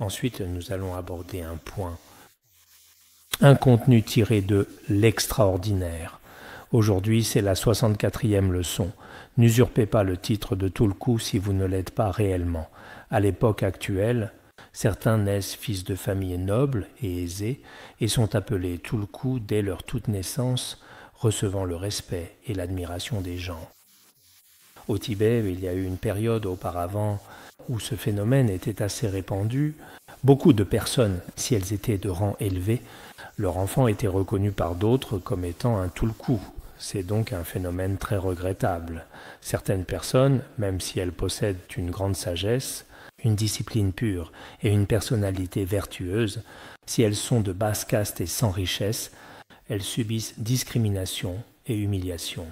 Ensuite, nous allons aborder un point, un contenu tiré de l'extraordinaire. Aujourd'hui, c'est la 64e leçon. N'usurpez pas le titre de Tulku si vous ne l'êtes pas réellement. À l'époque actuelle, certains naissent fils de familles nobles et aisées et sont appelés Tulku dès leur toute naissance, recevant le respect et l'admiration des gens. Au Tibet, il y a eu une période auparavant où ce phénomène était assez répandu. Beaucoup de personnes, si elles étaient de rang élevé, leur enfant était reconnu par d'autres comme étant un Tulku. C'est donc un phénomène très regrettable. Certaines personnes, même si elles possèdent une grande sagesse, une discipline pure et une personnalité vertueuse, si elles sont de basse caste et sans richesse, elles subissent discrimination et humiliation.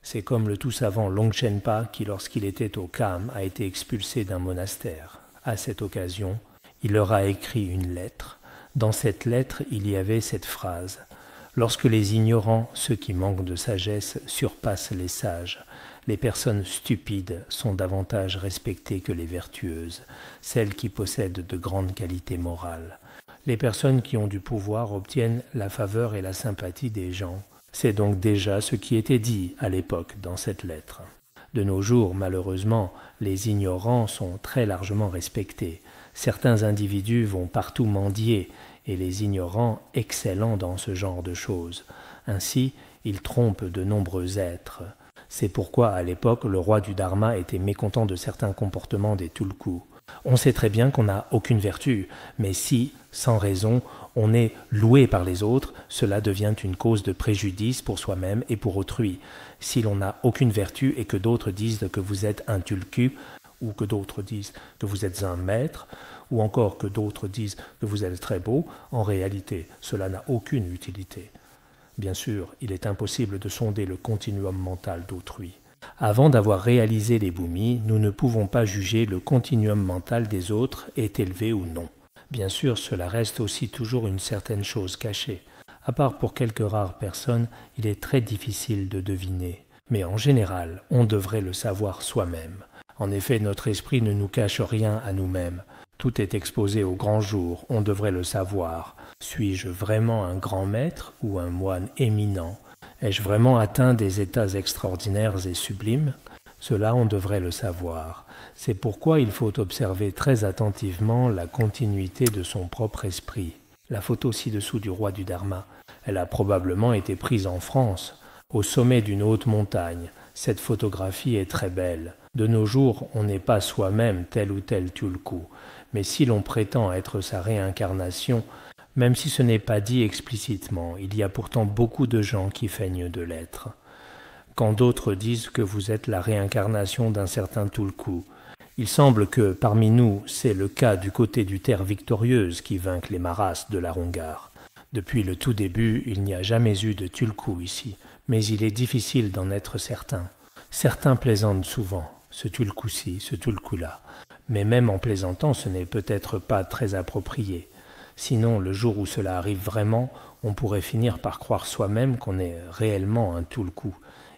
C'est comme le tout savant Longchenpa qui, lorsqu'il était au Kham, a été expulsé d'un monastère. À cette occasion, il leur a écrit une lettre. Dans cette lettre, il y avait cette phrase « Lorsque les ignorants, ceux qui manquent de sagesse, surpassent les sages, les personnes stupides sont davantage respectées que les vertueuses, celles qui possèdent de grandes qualités morales. Les personnes qui ont du pouvoir obtiennent la faveur et la sympathie des gens. » C'est donc déjà ce qui était dit à l'époque dans cette lettre. De nos jours, malheureusement, les ignorants sont très largement respectés. Certains individus vont partout mendier et les ignorants excellent dans ce genre de choses. Ainsi, ils trompent de nombreux êtres. C'est pourquoi, à l'époque, le roi du Dharma était mécontent de certains comportements des Tulku. On sait très bien qu'on n'a aucune vertu, mais si, sans raison, on est loué par les autres, cela devient une cause de préjudice pour soi-même et pour autrui. Si l'on n'a aucune vertu et que d'autres disent que vous êtes un Tulku, ou que d'autres disent que vous êtes un maître, ou encore que d'autres disent que vous êtes très beau, en réalité, cela n'a aucune utilité. Bien sûr, il est impossible de sonder le continuum mental d'autrui. Avant d'avoir réalisé les bhumis, nous ne pouvons pas juger le continuum mental des autres est élevé ou non. Bien sûr, cela reste aussi toujours une certaine chose cachée. À part pour quelques rares personnes, il est très difficile de deviner. Mais en général, on devrait le savoir soi-même. En effet, notre esprit ne nous cache rien à nous-mêmes. Tout est exposé au grand jour, on devrait le savoir. Suis-je vraiment un grand maître ou un moine éminent ? Ai-je vraiment atteint des états extraordinaires et sublimes ? Cela, on devrait le savoir. C'est pourquoi il faut observer très attentivement la continuité de son propre esprit. La photo ci-dessous du roi du Dharma, elle a probablement été prise en France, au sommet d'une haute montagne. Cette photographie est très belle. De nos jours, on n'est pas soi-même tel ou tel Tulku, mais si l'on prétend être sa réincarnation, même si ce n'est pas dit explicitement, il y a pourtant beaucoup de gens qui feignent de l'être. Quand d'autres disent que vous êtes la réincarnation d'un certain Tulku, il semble que, parmi nous, c'est le cas du côté du Terre victorieuse qui vainque les Maras de la Rongar. Depuis le tout début, il n'y a jamais eu de Tulku ici, mais il est difficile d'en être certain. Certains plaisantent souvent, ce Tulku-ci, ce Tulku-là, mais même en plaisantant, ce n'est peut-être pas très approprié. Sinon, le jour où cela arrive vraiment, on pourrait finir par croire soi-même qu'on est réellement un Tulku.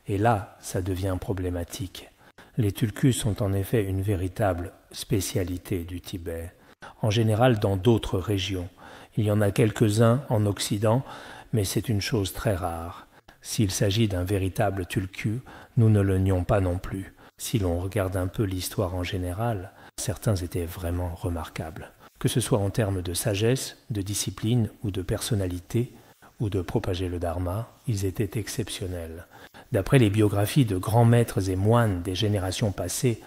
Et là, ça devient problématique. Les Tulkus sont en effet une véritable spécialité du Tibet. En général, dans d'autres régions. Il y en a quelques-uns en Occident, mais c'est une chose très rare. S'il s'agit d'un véritable Tulku, nous ne le nions pas non plus. Si l'on regarde un peu l'histoire en général, certains étaient vraiment remarquables. Que ce soit en termes de sagesse, de discipline ou de personnalité, ou de propager le Dharma, ils étaient exceptionnels. D'après les biographies de grands maîtres et moines des générations passées,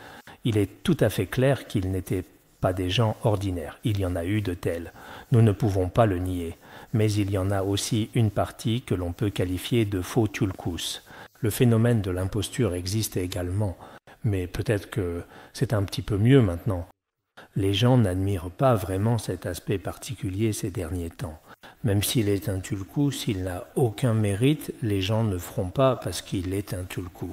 il est tout à fait clair qu'ils n'étaient pas des gens ordinaires. Il y en a eu de tels. Nous ne pouvons pas le nier. Mais il y en a aussi une partie que l'on peut qualifier de faux Tulkus. Le phénomène de l'imposture existe également, mais peut-être que c'est un petit peu mieux maintenant. Les gens n'admirent pas vraiment cet aspect particulier ces derniers temps. Même s'il est un Tulku, s'il n'a aucun mérite, les gens ne feront pas parce qu'il est un Tulku.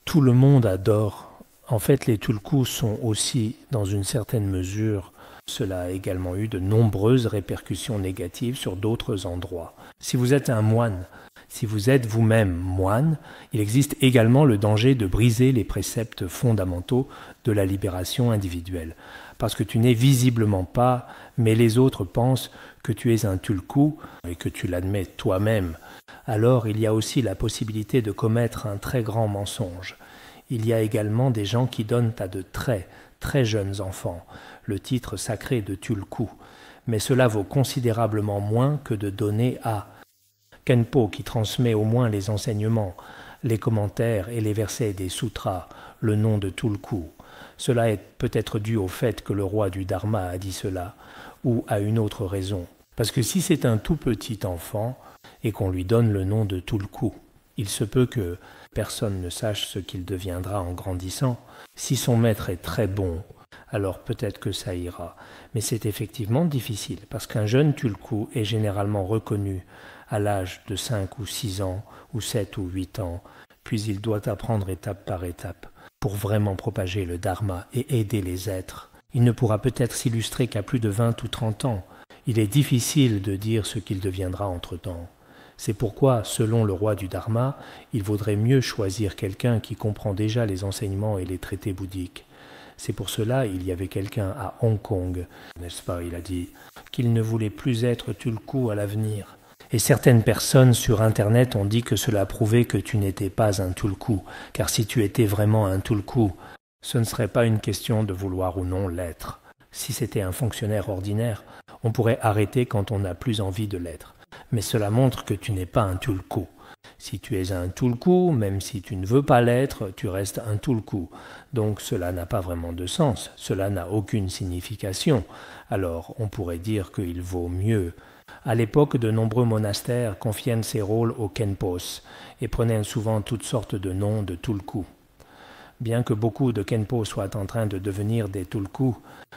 Tout le monde adore. En fait, les Tulkus sont aussi, dans une certaine mesure, cela a également eu de nombreuses répercussions négatives sur d'autres endroits. Si vous êtes un moine, si vous êtes vous-même moine, il existe également le danger de briser les préceptes fondamentaux de la libération individuelle. parce que tu n'es visiblement pas, mais les autres pensent que tu es un tulku et que tu l'admets toi-même, alors il y a aussi la possibilité de commettre un très grand mensonge. Il y a également des gens qui donnent à de très, très jeunes enfants le titre sacré de tulku, mais cela vaut considérablement moins que de donner à Khenpo qui transmet au moins les enseignements, les commentaires et les versets des sutras, le nom de tulku. Cela est peut-être dû au fait que le roi du Dharma a dit cela, ou à une autre raison. Parce que si c'est un tout petit enfant et qu'on lui donne le nom de tulku, il se peut que personne ne sache ce qu'il deviendra en grandissant. Si son maître est très bon, alors peut-être que ça ira. Mais c'est effectivement difficile, parce qu'un jeune tulku est généralement reconnu à l'âge de 5 ou 6 ans, ou 7 ou 8 ans, puis il doit apprendre étape par étape pour vraiment propager le dharma et aider les êtres. Il ne pourra peut-être s'illustrer qu'à plus de 20 ou 30 ans. Il est difficile de dire ce qu'il deviendra entre-temps. C'est pourquoi, selon le roi du dharma, il vaudrait mieux choisir quelqu'un qui comprend déjà les enseignements et les traités bouddhiques. C'est pour cela il y avait quelqu'un à Hong Kong, n'est-ce pas, il a dit, qu'il ne voulait plus être tulku à l'avenir. Et certaines personnes sur Internet ont dit que cela prouvait que tu n'étais pas un tulku, car si tu étais vraiment un tulku, ce ne serait pas une question de vouloir ou non l'être. Si c'était un fonctionnaire ordinaire, on pourrait arrêter quand on n'a plus envie de l'être. Mais cela montre que tu n'es pas un tulku. Si tu es un tulku, même si tu ne veux pas l'être, tu restes un tulku. Donc cela n'a pas vraiment de sens, cela n'a aucune signification. Alors on pourrait dire qu'il vaut mieux. À l'époque, de nombreux monastères confiaient ces rôles aux Khenpos et prenaient souvent toutes sortes de noms de tulku. Bien que beaucoup de Khenpo soient en train de devenir des tulku,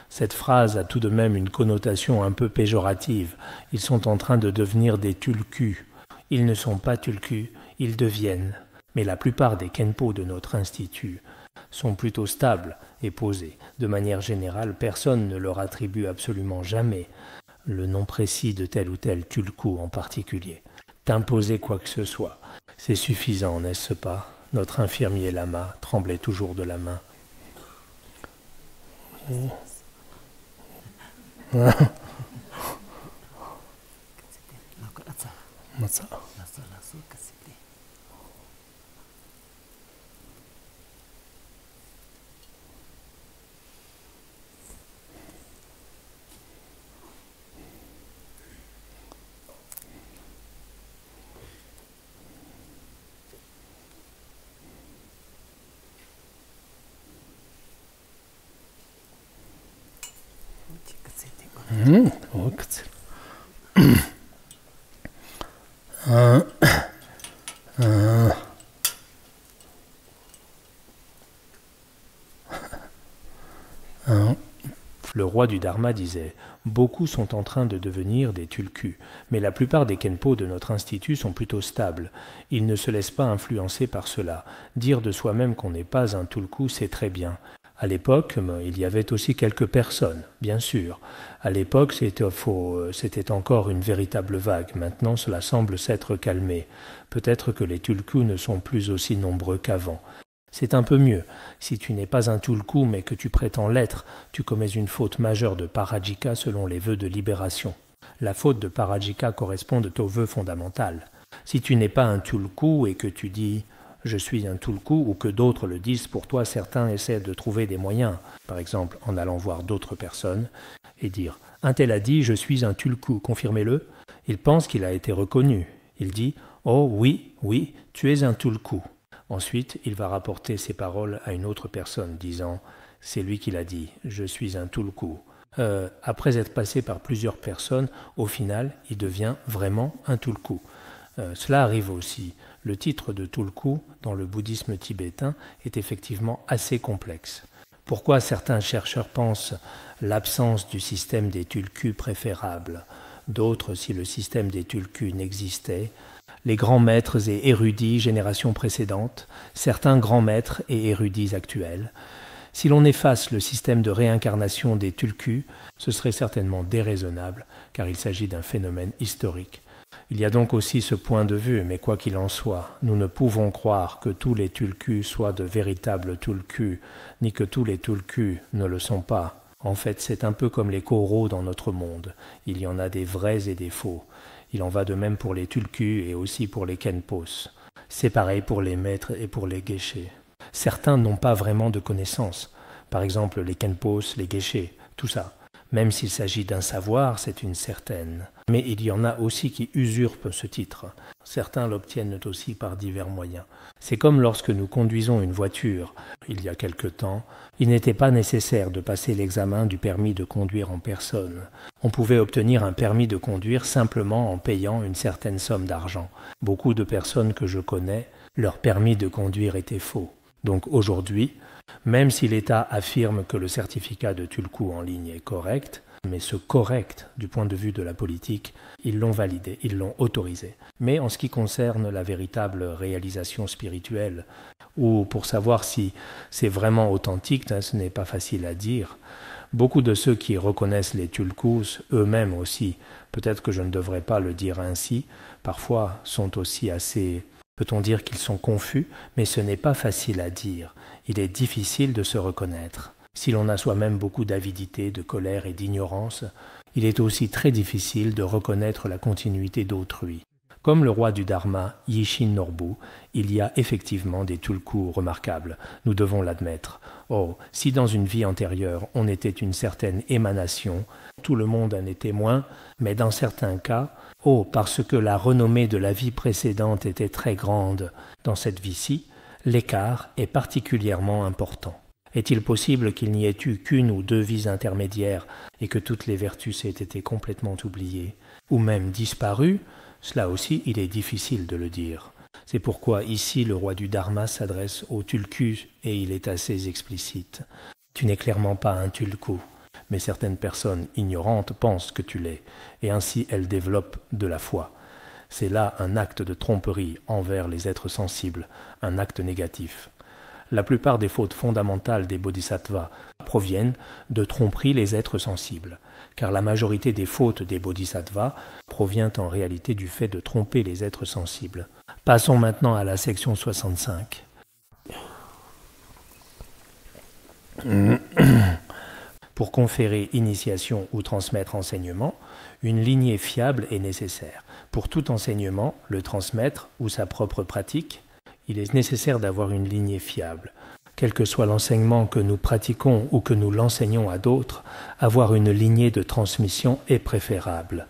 cette phrase a tout de même une connotation un peu péjorative. Ils sont en train de devenir des tulkus. Ils ne sont pas tulkus, ils deviennent. Mais la plupart des Khenpo de notre institut sont plutôt stables et posés. De manière générale, personne ne leur attribue absolument jamais le nom précis de tel ou tel tulku en particulier. D'imposer quoi que ce soit, c'est suffisant, n'est-ce pas? Notre infirmier lama tremblait toujours de la main. Le roi du Dharma disait « Beaucoup sont en train de devenir des tulkus, mais la plupart des Khenpo de notre institut sont plutôt stables. Ils ne se laissent pas influencer par cela. Dire de soi-même qu'on n'est pas un tulku, c'est très bien. À l'époque, il y avait aussi quelques personnes, bien sûr. À l'époque, c'était encore une véritable vague. Maintenant, cela semble s'être calmé. Peut-être que les tulkus ne sont plus aussi nombreux qu'avant. C'est un peu mieux. Si tu n'es pas un tulku, mais que tu prétends l'être, tu commets une faute majeure de parajika selon les vœux de libération. La faute de parajika correspond au vœu fondamental. Si tu n'es pas un tulku et que tu dis « je suis un tulku » ou que d'autres le disent pour toi, certains essaient de trouver des moyens, par exemple en allant voir d'autres personnes, et dire « un tel a dit « je suis un tulku, confirmez-le ». Il pense qu'il a été reconnu. Il dit « oh oui, oui, tu es un tulku ». Ensuite, il va rapporter ces paroles à une autre personne, disant « c'est lui qui l'a dit, je suis un tulku ». Après être passé par plusieurs personnes, au final, il devient vraiment un tulku. Cela arrive aussi. Le titre de tulku dans le bouddhisme tibétain est effectivement assez complexe. Pourquoi certains chercheurs pensent l'absence du système des tulkus préférable? D'autres, si le système des tulkus n'existait, les grands maîtres et érudits générations précédentes, certains grands maîtres et érudits actuels. Si l'on efface le système de réincarnation des tulkus, ce serait certainement déraisonnable, car il s'agit d'un phénomène historique. Il y a donc aussi ce point de vue, mais quoi qu'il en soit, nous ne pouvons croire que tous les tulkus soient de véritables tulkus, ni que tous les tulkus ne le sont pas. En fait, c'est un peu comme les coraux dans notre monde. Il y en a des vrais et des faux. Il en va de même pour les tulkus et aussi pour les kenpos. C'est pareil pour les maîtres et pour les geishés. Certains n'ont pas vraiment de connaissances. Par exemple, les kenpos, les geishés, tout ça. Même s'il s'agit d'un savoir, c'est une certaine. Mais il y en a aussi qui usurpent ce titre. Certains l'obtiennent aussi par divers moyens. C'est comme lorsque nous conduisons une voiture. Il y a quelque temps, il n'était pas nécessaire de passer l'examen du permis de conduire en personne. On pouvait obtenir un permis de conduire simplement en payant une certaine somme d'argent. Beaucoup de personnes que je connais, leur permis de conduire était faux. Donc aujourd'hui, même si l'État affirme que le certificat de Tulku en ligne est correct, mais ce correct, du point de vue de la politique, ils l'ont validé, ils l'ont autorisé. Mais en ce qui concerne la véritable réalisation spirituelle, ou pour savoir si c'est vraiment authentique, ce n'est pas facile à dire. Beaucoup de ceux qui reconnaissent les Tulkus, eux-mêmes aussi, peut-être que je ne devrais pas le dire ainsi, parfois sont aussi assez... Peut-on dire qu'ils sont confus, mais ce n'est pas facile à dire. Il est difficile de se reconnaître. Si l'on a soi-même beaucoup d'avidité, de colère et d'ignorance, il est aussi très difficile de reconnaître la continuité d'autrui. Comme le roi du Dharma, Yishin Norbu, il y a effectivement des tulkus remarquables, nous devons l'admettre. Oh, si dans une vie antérieure on était une certaine émanation, tout le monde en est témoin, mais dans certains cas, oh, parce que la renommée de la vie précédente était très grande dans cette vie-ci, l'écart est particulièrement important. Est-il possible qu'il n'y ait eu qu'une ou deux vies intermédiaires et que toutes les vertus aient été complètement oubliées, ou même disparues? Cela aussi, il est difficile de le dire. C'est pourquoi ici le roi du Dharma s'adresse aux tulkus et il est assez explicite. Tu n'es clairement pas un tulku, mais certaines personnes ignorantes pensent que tu l'es, et ainsi elles développent de la foi. C'est là un acte de tromperie envers les êtres sensibles, un acte négatif. La plupart des fautes fondamentales des bodhisattvas proviennent de tromperie les êtres sensibles, car la majorité des fautes des bodhisattvas provient en réalité du fait de tromper les êtres sensibles. Passons maintenant à la section 65. Pour conférer initiation ou transmettre enseignement, une lignée fiable est nécessaire. Pour tout enseignement, le transmettre ou sa propre pratique, il est nécessaire d'avoir une lignée fiable. Quel que soit l'enseignement que nous pratiquons ou que nous l'enseignons à d'autres, avoir une lignée de transmission est préférable.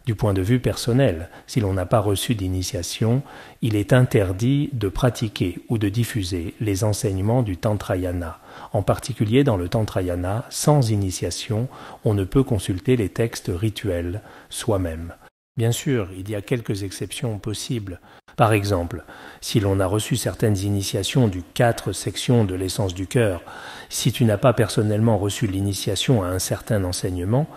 Du point de vue personnel, si l'on n'a pas reçu d'initiation, il est interdit de pratiquer ou de diffuser les enseignements du Tantrayana. En particulier dans le Tantrayana, sans initiation, on ne peut consulter les textes rituels soi-même. Bien sûr, il y a quelques exceptions possibles. Par exemple, si l'on a reçu certaines initiations du 4 sections de l'essence du cœur, si tu n'as pas personnellement reçu l'initiation à un certain enseignement,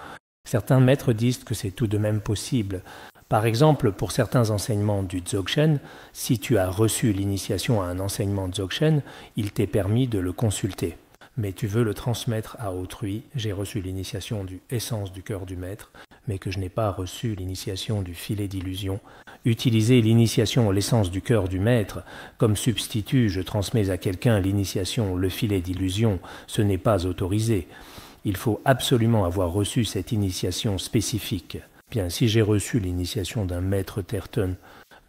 certains maîtres disent que c'est tout de même possible. Par exemple, pour certains enseignements du Dzogchen, si tu as reçu l'initiation à un enseignement Dzogchen, il t'est permis de le consulter. Mais tu veux le transmettre à autrui. J'ai reçu l'initiation du essence du cœur du maître, mais que je n'ai pas reçu l'initiation du filet d'illusion. Utiliser l'initiation l'essence du cœur du maître, comme substitut je transmets à quelqu'un l'initiation le filet d'illusion, ce n'est pas autorisé. Il faut absolument avoir reçu cette initiation spécifique. Bien, si j'ai reçu l'initiation d'un maître tertön,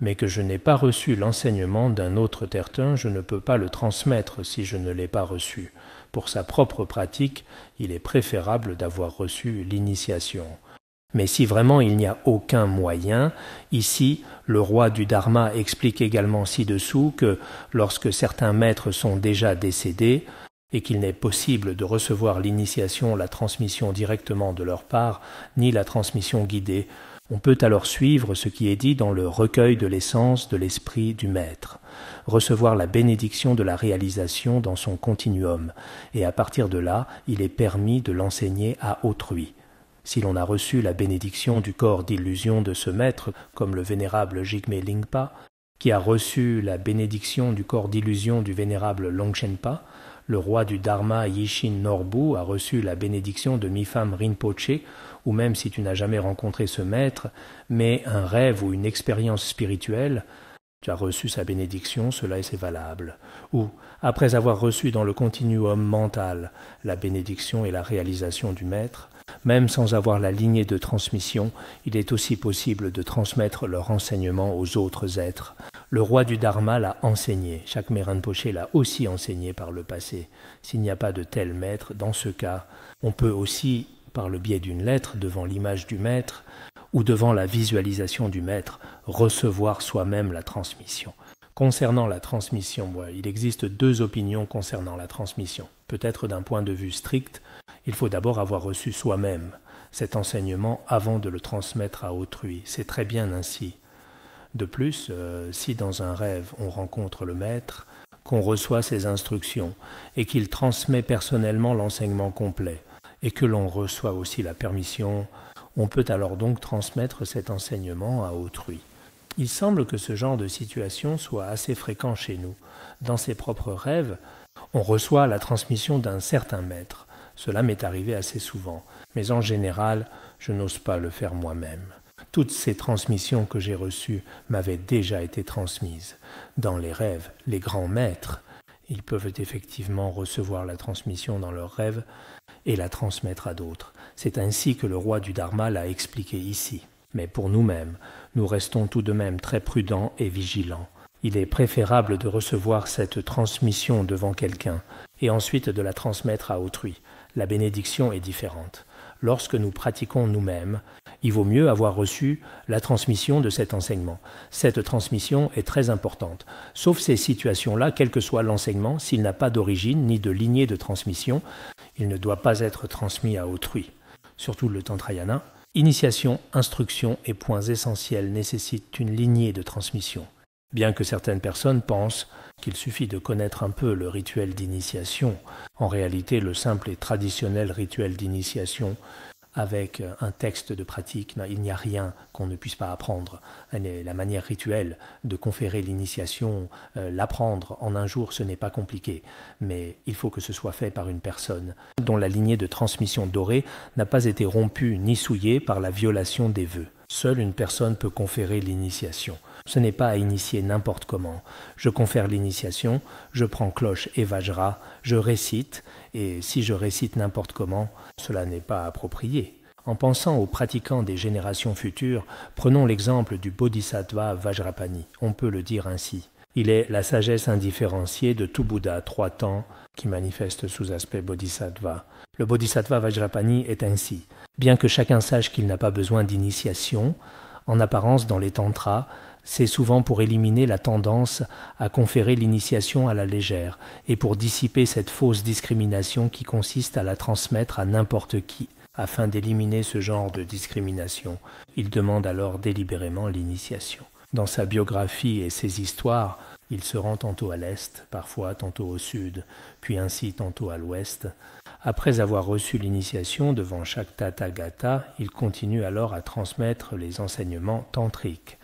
mais que je n'ai pas reçu l'enseignement d'un autre tertön, je ne peux pas le transmettre si je ne l'ai pas reçu. Pour sa propre pratique, il est préférable d'avoir reçu l'initiation. Mais si vraiment il n'y a aucun moyen, ici, le roi du Dharma explique également ci-dessous que lorsque certains maîtres sont déjà décédés, et qu'il n'est possible de recevoir l'initiation, la transmission directement de leur part, ni la transmission guidée, on peut alors suivre ce qui est dit dans le recueil de l'essence de l'esprit du maître, recevoir la bénédiction de la réalisation dans son continuum, et à partir de là, il est permis de l'enseigner à autrui. Si l'on a reçu la bénédiction du corps d'illusion de ce maître, comme le vénérable Jigme Lingpa, qui a reçu la bénédiction du corps d'illusion du vénérable Longshenpa, le roi du Dharma Yishin Norbu a reçu la bénédiction de Mipham Rinpoche, ou même si tu n'as jamais rencontré ce maître, mais un rêve ou une expérience spirituelle, Tu as reçu sa bénédiction, cela est valable. Ou, après avoir reçu dans le continuum mental la bénédiction et la réalisation du maître, même sans avoir la lignée de transmission, il est aussi possible de transmettre leur enseignement aux autres êtres. Le roi du Dharma l'a enseigné, Chakmé Rinpoché l'a aussi enseigné par le passé. S'il n'y a pas de tel maître, dans ce cas, on peut aussi, par le biais d'une lettre devant l'image du maître, ou devant la visualisation du maître, recevoir soi-même la transmission. Concernant la transmission, il existe deux opinions concernant la transmission. Peut-être d'un point de vue strict, il faut d'abord avoir reçu soi-même cet enseignement avant de le transmettre à autrui. C'est très bien ainsi. De plus, si dans un rêve on rencontre le maître, qu'on reçoit ses instructions et qu'il transmet personnellement l'enseignement complet, et que l'on reçoit aussi la permission, on peut alors donc transmettre cet enseignement à autrui. Il semble que ce genre de situation soit assez fréquent chez nous. Dans ses propres rêves, on reçoit la transmission d'un certain maître. Cela m'est arrivé assez souvent, mais en général, je n'ose pas le faire moi-même. Toutes ces transmissions que j'ai reçues m'avaient déjà été transmises. Dans les rêves, les grands maîtres, ils peuvent effectivement recevoir la transmission dans leurs rêves et la transmettre à d'autres. C'est ainsi que le roi du Dharma l'a expliqué ici. Mais pour nous-mêmes, nous restons tout de même très prudents et vigilants. Il est préférable de recevoir cette transmission devant quelqu'un et ensuite de la transmettre à autrui. La bénédiction est différente. Lorsque nous pratiquons nous-mêmes, il vaut mieux avoir reçu la transmission de cet enseignement. Cette transmission est très importante. Sauf ces situations-là, quel que soit l'enseignement, s'il n'a pas d'origine ni de lignée de transmission, il ne doit pas être transmis à autrui. Surtout le Tantrayana, initiation, instruction et points essentiels nécessitent une lignée de transmission. Bien que certaines personnes pensent qu'il suffit de connaître un peu le rituel d'initiation, en réalité le simple et traditionnel rituel d'initiation avec un texte de pratique, il n'y a rien qu'on ne puisse pas apprendre. La manière rituelle de conférer l'initiation, l'apprendre en un jour, ce n'est pas compliqué. Mais il faut que ce soit fait par une personne dont la lignée de transmission dorée n'a pas été rompue ni souillée par la violation des vœux. Seule une personne peut conférer l'initiation. Ce n'est pas à initier n'importe comment. Je confère l'initiation, je prends cloche et vajra, je récite, et si je récite n'importe comment, cela n'est pas approprié. En pensant aux pratiquants des générations futures, prenons l'exemple du Bodhisattva Vajrapani. On peut le dire ainsi. Il est la sagesse indifférenciée de tout Bouddha 3 temps qui manifeste sous aspect Bodhisattva. Le Bodhisattva Vajrapani est ainsi. Bien que chacun sache qu'il n'a pas besoin d'initiation, en apparence dans les tantras, c'est souvent pour éliminer la tendance à conférer l'initiation à la légère et pour dissiper cette fausse discrimination qui consiste à la transmettre à n'importe qui. Afin d'éliminer ce genre de discrimination, il demande alors délibérément l'initiation. Dans sa biographie et ses histoires, il se rend tantôt à l'est, parfois tantôt au sud, puis ainsi tantôt à l'ouest. Après avoir reçu l'initiation devant chaque Tathagata, il continue alors à transmettre les enseignements tantriques.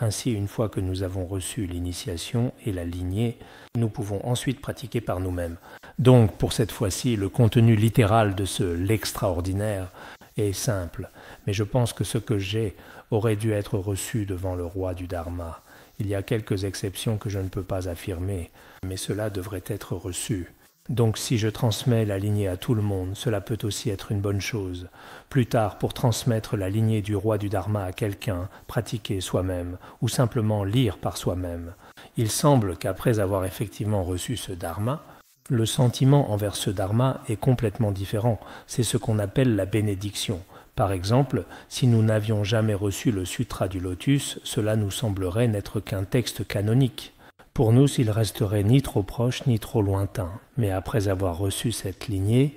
Ainsi, une fois que nous avons reçu l'initiation et la lignée, nous pouvons ensuite pratiquer par nous-mêmes. Donc, pour cette fois-ci, le contenu littéral de ce « l'extraordinaire » est simple, mais je pense que ce que j'ai aurait dû être reçu devant le roi du Dharma. Il y a quelques exceptions que je ne peux pas affirmer, mais cela devrait être reçu. Donc si je transmets la lignée à tout le monde, cela peut aussi être une bonne chose. Plus tard, pour transmettre la lignée du roi du Dharma à quelqu'un, pratiquer soi-même, ou simplement lire par soi-même. Il semble qu'après avoir effectivement reçu ce Dharma, le sentiment envers ce Dharma est complètement différent. C'est ce qu'on appelle la bénédiction. Par exemple, si nous n'avions jamais reçu le Sutra du Lotus, cela nous semblerait n'être qu'un texte canonique. Pour nous, s'il resterait ni trop proche ni trop lointain. Mais après avoir reçu cette lignée,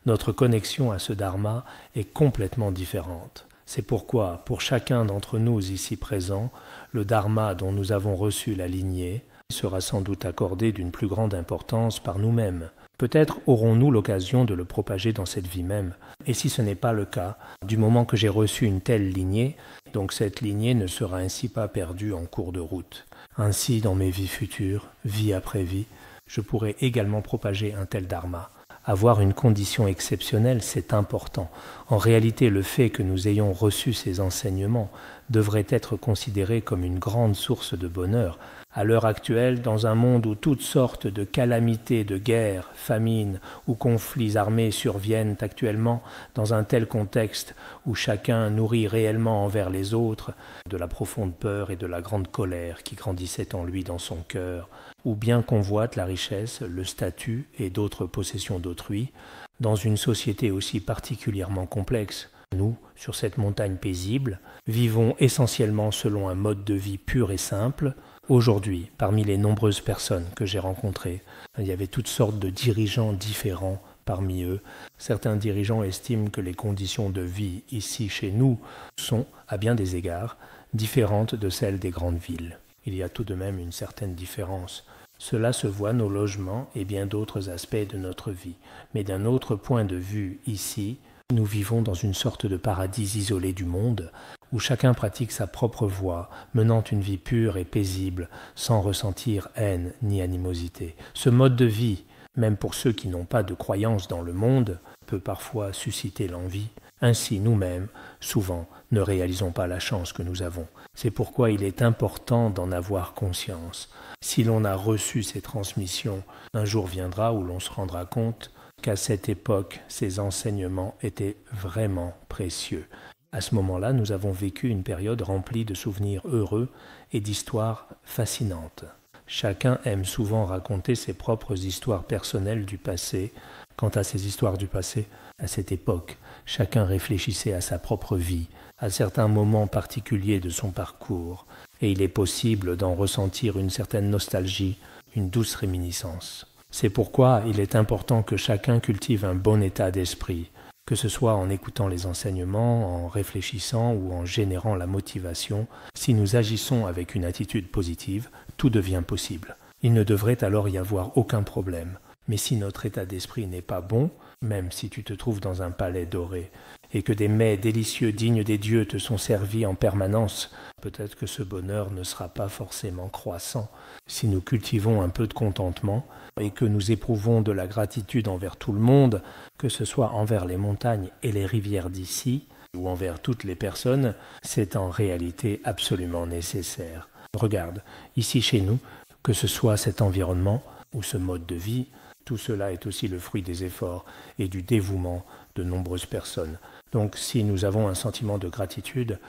notre connexion à ce Dharma est complètement différente. C'est pourquoi, pour chacun d'entre nous ici présents, le Dharma dont nous avons reçu la lignée sera sans doute accordé d'une plus grande importance par nous-mêmes. Peut-être aurons-nous l'occasion de le propager dans cette vie même. Et si ce n'est pas le cas, du moment que j'ai reçu une telle lignée, donc cette lignée ne sera ainsi pas perdue en cours de route. Ainsi, dans mes vies futures, vie après vie, je pourrai également propager un tel dharma. Avoir une condition exceptionnelle, c'est important. En réalité, le fait que nous ayons reçu ces enseignements devrait être considéré comme une grande source de bonheur. À l'heure actuelle, dans un monde où toutes sortes de calamités, de guerres, famines ou conflits armés surviennent actuellement, dans un tel contexte où chacun nourrit réellement envers les autres de la profonde peur et de la grande colère qui grandissait en lui dans son cœur, ou bien convoite la richesse, le statut et d'autres possessions d'autrui, dans une société aussi particulièrement complexe. Nous, sur cette montagne paisible, vivons essentiellement selon un mode de vie pur et simple. Aujourd'hui, parmi les nombreuses personnes que j'ai rencontrées, il y avait toutes sortes de dirigeants différents parmi eux. Certains dirigeants estiment que les conditions de vie ici chez nous sont, à bien des égards, différentes de celles des grandes villes. Il y a tout de même une certaine différence. Cela se voit nos logements et bien d'autres aspects de notre vie. Mais d'un autre point de vue, ici, nous vivons dans une sorte de paradis isolé du monde, où chacun pratique sa propre voie, menant une vie pure et paisible, sans ressentir haine ni animosité. Ce mode de vie, même pour ceux qui n'ont pas de croyance dans le monde, peut parfois susciter l'envie. Ainsi, nous-mêmes, souvent, ne réalisons pas la chance que nous avons. C'est pourquoi il est important d'en avoir conscience. Si l'on a reçu ces transmissions, un jour viendra où l'on se rendra compte qu'à cette époque, ces enseignements étaient vraiment précieux. À ce moment-là, nous avons vécu une période remplie de souvenirs heureux et d'histoires fascinantes. Chacun aime souvent raconter ses propres histoires personnelles du passé. Quant à ces histoires du passé, à cette époque, chacun réfléchissait à sa propre vie, à certains moments particuliers de son parcours, et il est possible d'en ressentir une certaine nostalgie, une douce réminiscence. C'est pourquoi il est important que chacun cultive un bon état d'esprit, que ce soit en écoutant les enseignements, en réfléchissant ou en générant la motivation. Si nous agissons avec une attitude positive, tout devient possible. Il ne devrait alors y avoir aucun problème. Mais si notre état d'esprit n'est pas bon, même si tu te trouves dans un palais doré, et que des mets délicieux dignes des dieux te sont servis en permanence, peut-être que ce bonheur ne sera pas forcément croissant. Si nous cultivons un peu de contentement, et que nous éprouvons de la gratitude envers tout le monde, que ce soit envers les montagnes et les rivières d'ici, ou envers toutes les personnes, c'est en réalité absolument nécessaire. Regarde, ici chez nous, que ce soit cet environnement ou ce mode de vie, tout cela est aussi le fruit des efforts et du dévouement de nombreuses personnes. Donc si nous avons un sentiment de gratitude,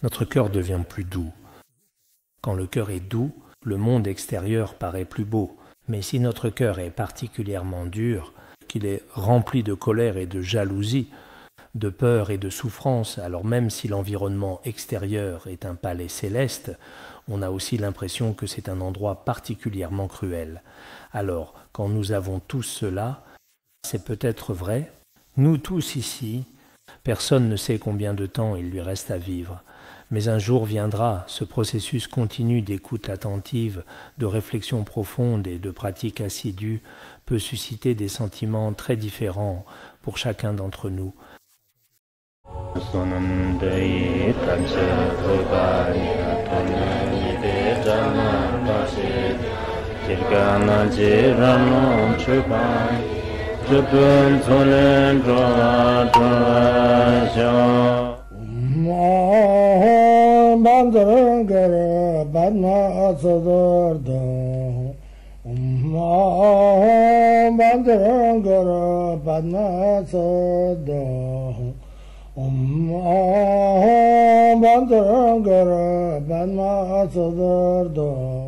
notre cœur devient plus doux. Quand le cœur est doux, le monde extérieur paraît plus beau. Mais si notre cœur est particulièrement dur, qu'il est rempli de colère et de jalousie, de peur et de souffrance, alors même si l'environnement extérieur est un palais céleste, on a aussi l'impression que c'est un endroit particulièrement cruel. Alors, quand nous avons tous cela, c'est peut-être vrai. Nous tous ici, personne ne sait combien de temps il lui reste à vivre. Mais un jour viendra, ce processus continu d'écoute attentive, de réflexion profonde et de pratique assidue peut susciter des sentiments très différents pour chacun d'entre nous. Bandara Badna Sadorda Bandara Badna Sada Bandara Badna Sadorda